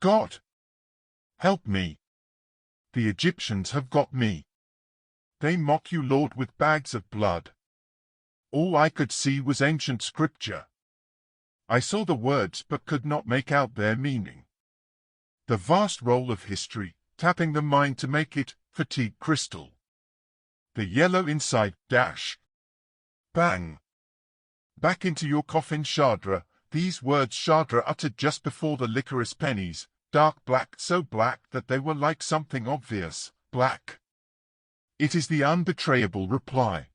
God! Help me! The Egyptians have got me. They mock you, Lord, with bags of blood. All I could see was ancient scripture. I saw the words but could not make out their meaning. The vast roll of history, tapping the mind to make it fatigue crystal. The yellow inside dash. Bang! Back into your coffin, Shadra. These words Shadra uttered just before the licorice pennies, dark black, so black that they were like something obvious, black. It is the unbetrayable reply.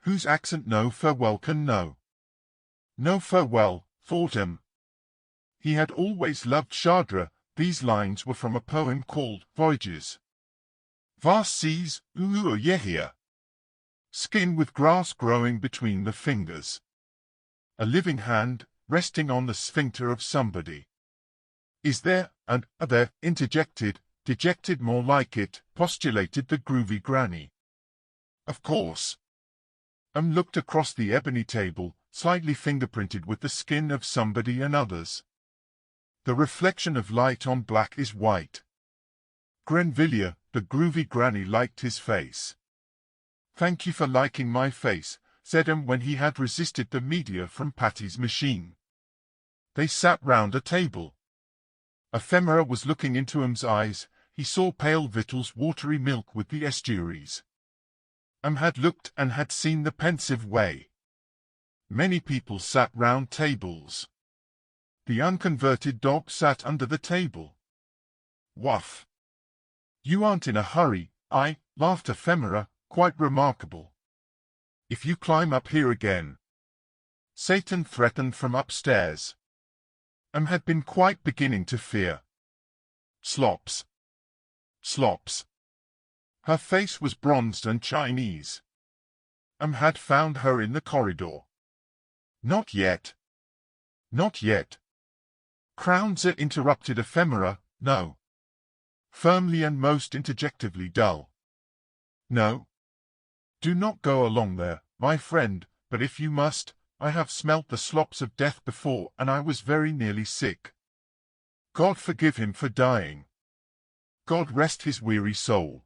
Whose accent no farewell can know. No farewell, thought him. He had always loved Shadra. These lines were from a poem called Voyages. Vast seas, yehia. Skin with grass growing between the fingers. A living hand, resting on the sphincter of somebody. Is there, and are there, interjected, dejected, more like it, postulated the groovy granny. Of course. Looked across the ebony table, slightly fingerprinted with the skin of somebody and others. The reflection of light on black is white. Grenvilla, the groovy granny, liked his face. Thank you for liking my face, said when he had resisted the media from Patty's machine. They sat round a table. Ephemera was looking into eyes. He saw pale victuals, watery milk with the estuaries. Had looked and had seen the pensive way. Many people sat round tables. The unconverted dog sat under the table. Wuff! You aren't in a hurry, laughed Ephemera, quite remarkable. If you climb up here again. Satan threatened from upstairs. Had been quite beginning to fear. Slops. Slops. Her face was bronzed and Chinese. Had found her in the corridor. Not yet. Not yet. Crownser interrupted Ephemera, no. Firmly and most interjectively dull. No. Do not go along there, my friend, but if you must, I have smelt the slops of death before and I was very nearly sick. God forgive him for dying. God rest his weary soul.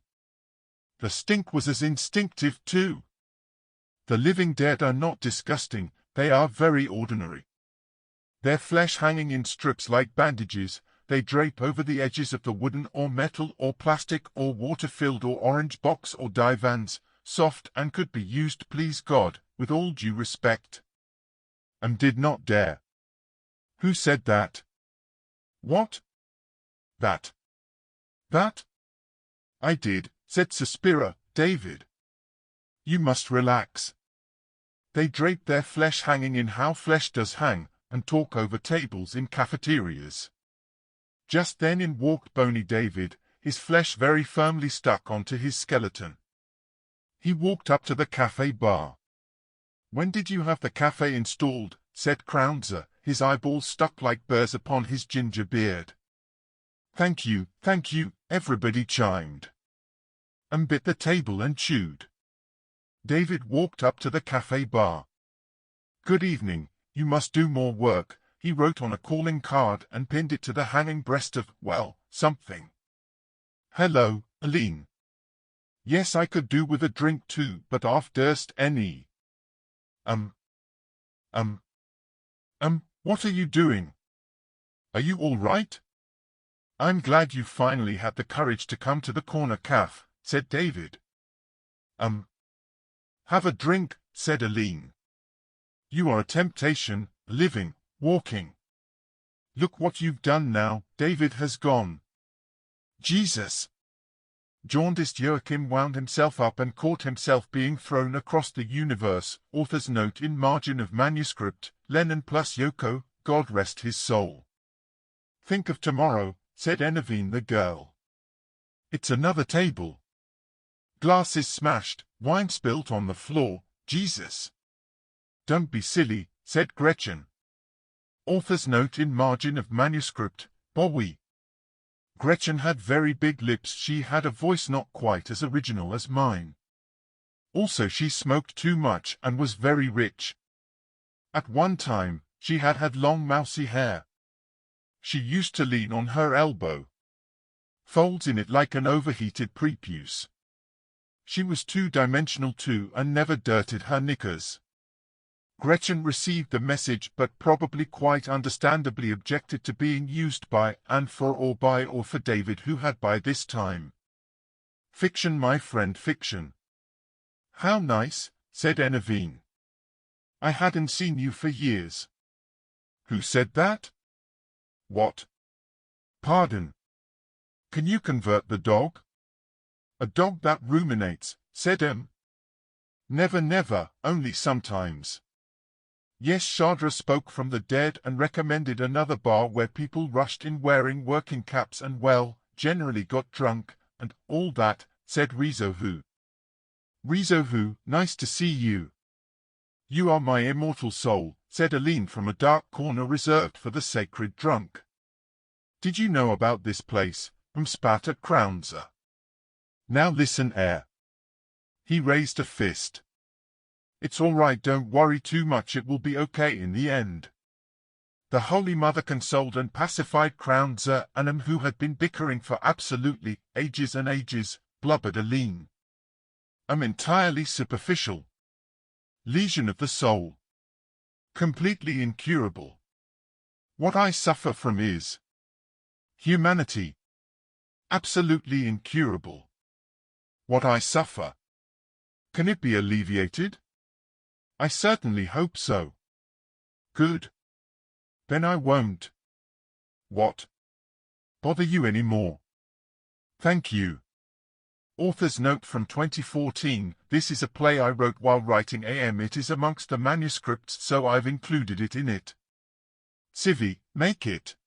The stink was as instinctive too. The living dead are not disgusting, they are very ordinary. Their flesh hanging in strips like bandages, they drape over the edges of the wooden or metal or plastic or water-filled or orange box or divans, soft and could be used, please God, with all due respect. Did not dare. Who said that? What? That. That? I did, said Suspira, David. You must relax. They drape their flesh hanging in how flesh does hang, and talk over tables in cafeterias. Just then in walked bony David, his flesh very firmly stuck onto his skeleton. He walked up to the cafe bar. When did you have the cafe installed? Said Crownser, his eyeballs stuck like burrs upon his ginger beard. Thank you, everybody chimed. Bit the table and chewed. David walked up to the cafe bar. Good evening, you must do more work, he wrote on a calling card and pinned it to the hanging breast of, well, something. Hello, Aline. Yes, I could do with a drink too, but afterst any. What are you doing? Are you all right? I'm glad you finally had the courage to come to the corner cafe, said David. Have a drink, said Aline. You are a temptation, living, walking. Look what you've done now, David has gone. Jesus! Jaundiced Joachim wound himself up and caught himself being thrown across the universe. Author's note in margin of manuscript, Lennon plus Yoko, God rest his soul. Think of tomorrow, said Enavine the girl. It's another table. Glasses smashed, wine spilt on the floor, Jesus. Don't be silly, said Gretchen. Author's note in margin of manuscript, Bowie. Gretchen had very big lips. She had a voice not quite as original as mine. Also she smoked too much and was very rich. At one time, she had long mousy hair. She used to lean on her elbow. Folds in it like an overheated prepuce. She was two-dimensional too and never dirted her knickers. Gretchen received the message but probably quite understandably objected to being used by and for David, who had by this time. Fiction, my friend, fiction. How nice, said Enavine. I hadn't seen you for years. Who said that? What? Pardon. Can you convert the dog? A dog that ruminates, said M. Never, never, only sometimes. Yes, Chandra spoke from the dead and recommended another bar where people rushed in wearing working caps and, well, generally got drunk, and all that, said Rizohu. Rizohu, nice to see you. You are my immortal soul, said Aline from a dark corner reserved for the sacred drunk. Did you know about this place? Spat at Crownser. Now listen, Air. He raised a fist. It's all right, don't worry too much, it will be okay in the end. The Holy Mother consoled and pacified Crownser and who had been bickering for absolutely ages and ages, blubbered Aline. I'm entirely superficial. Lesion of the soul. Completely incurable. What I suffer from is humanity. Absolutely incurable. What I suffer. Can it be alleviated? I certainly hope so. Good. Then I won't. What? Bother you any more. Thank you. Author's note from 2014, this is a play I wrote while writing AM. It is amongst the manuscripts, so I've included it in it. Civvy, make it.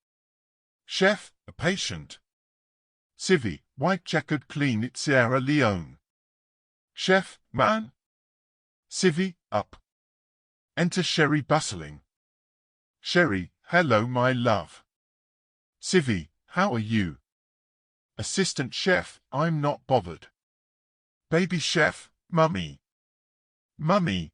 Chef, a patient. Civvy, white checkered clean it Sierra Leone. Chef, man. Civvy, up. Enter Sherry bustling. Sherry, hello my love. Civvy, how are you? Assistant chef, I'm not bothered. Baby chef, mummy. Mummy.